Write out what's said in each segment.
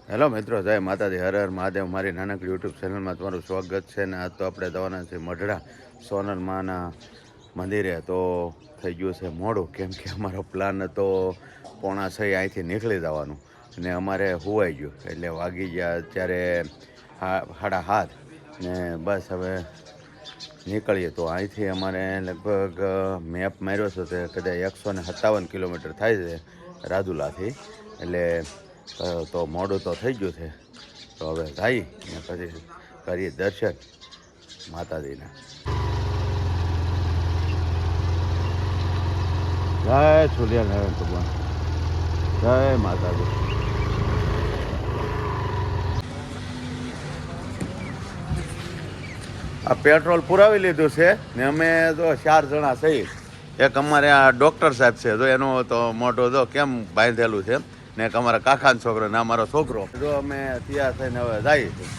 Hello મિત્રો, જય માતાજી, હર હર મહાદેવ. મારી નાનકડી યુટ્યુબ ચેનલમાં તમારું સ્વાગત છે. ને આજ તો આપણે જવાના છે મઢડા સોનલ માના મંદિરે. તો થઈ ગયું છે મોડું, કેમ કે અમારો પ્લાન હતો 6:45 અહીંથી નીકળી જવાનું, ને અમારે હોવાઈ ગયું એટલે વાગી ગયા અત્યારે 7:30 ને બસ હવે નીકળીએ. તો અહીંથી અમારે લગભગ મેપ માર્યો છે તે કદાચ 157 કિલોમીટર થાય છે રાજુલાથી. એટલે તો મોડું તો થઈ ગયું છે. તો હવે જઈ ને પછી કરીએ દર્શન માતાજીના. જય સૂર્યનારાયણ ભગવાન, જય માતાજી. આ પેટ્રોલ પુરાવી લીધું છે ને અમે તો 4 જણા છીએ. એક અમારે આ ડૉક્ટર સાહેબ છે, જો એનો તો મોટો જો કેમ બાંધેલું છે, ને એક અમારા કાકાનો છોકરો ને અમારો છોકરો. જો અમે તૈયાર થઈને હવે જઈએ છીએ.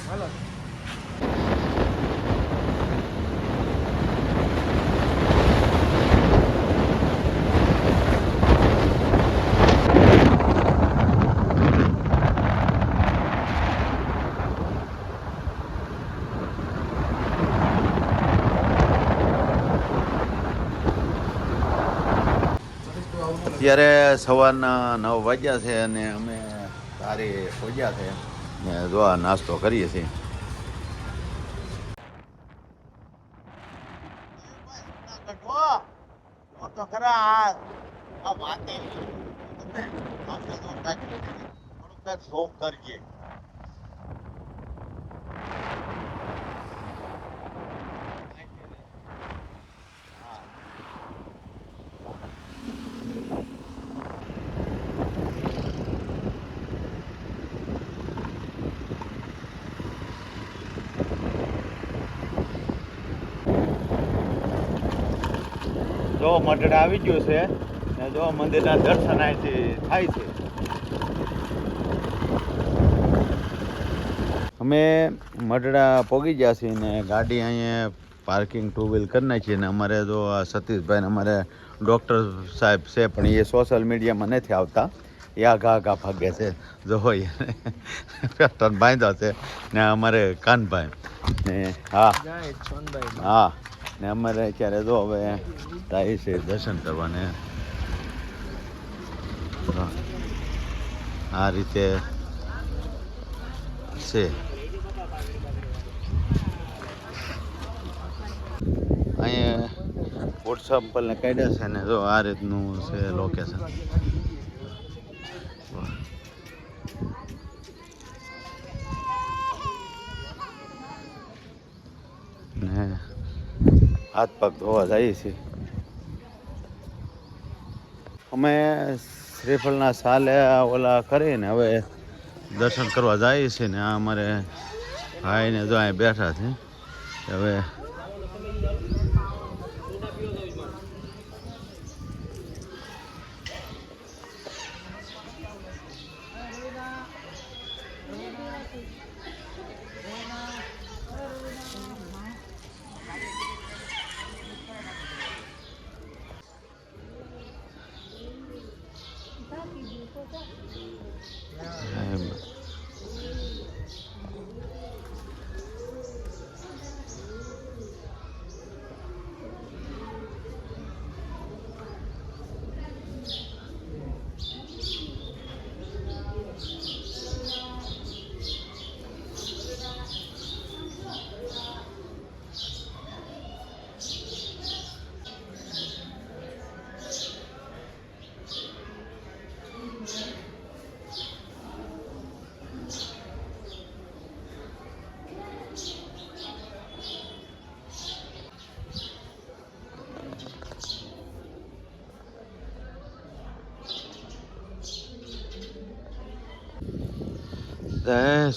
અત્યારે સવારના 9 વાગ્યા છે અને અમે તારી પહોંચ્યા છે ને જો આ નાસ્તો કરીએ છીએ. જો મઢડા આવી ગયું છે ને જો મંદિરના દર્શન અહીંથી થાય છે. અમે મઢડા પહોંચી ગયા છીએ ને ગાડી અહીંયા પાર્કિંગ 2 વ્હીલ કરી નાખીએ. ને અમારે જો આ સતીશભાઈ ને અમારે ડૉક્ટર સાહેબ છે, પણ એ સોશિયલ મીડિયામાં નથી આવતા. એ આઘા ભાગે છે. જો પેટર્ન બાંધ્યો છે ને અમારે કાનભાઈ ને હા ને અમારે અત્યારે જો હવે થાય છે દર્શન કરવાને. આ રીતે છે. અહીંયા વોટ્સઅપ ને કાઢ્યા છે ને જો આ રીતનું છે લોકેશન. ને હાથ પગ ધોવા જઈએ છીએ. અમે શ્રીફળના સાલે ઓલા કરીને હવે દર્શન કરવા જઈએ છીએ. ને આ અમારે ભાઈને જો અહીં બેઠા છે. હવે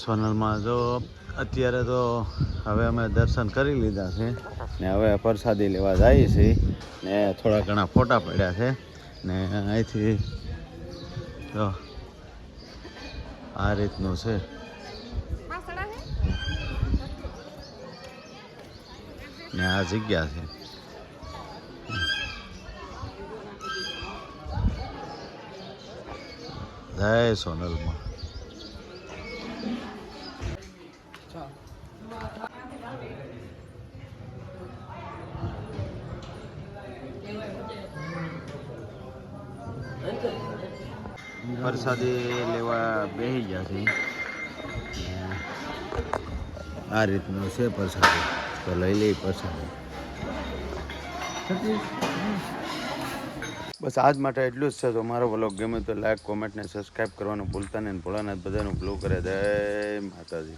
સોનલમાં જો અત્યારે તો હવે અમે દર્શન કરી લીધા છે ને હવે પ્રસાદી લેવા જઈએ છીએ. ને થોડા ઘણા ફોટા પડ્યા છે ને અહીંથી જો આ રીતનું છે. ને આ જગ્યા છે. જય સોનલમાં. પ્રસાદી લેવા બેસી ગયા છે. આ રીતનો છે પ્રસાદી, તો લઈ લઈ પ્રસાદી. બસ આજ માટે એટલું જ છે. તો મારો વ્લોગ ગમે તો લાઈક, કોમેન્ટ ને સબસ્ક્રાઈબ કરવાનું ભૂલતા નહીં. ભોળાનાથ બધાનું ભલું કરે. જય માતાજી.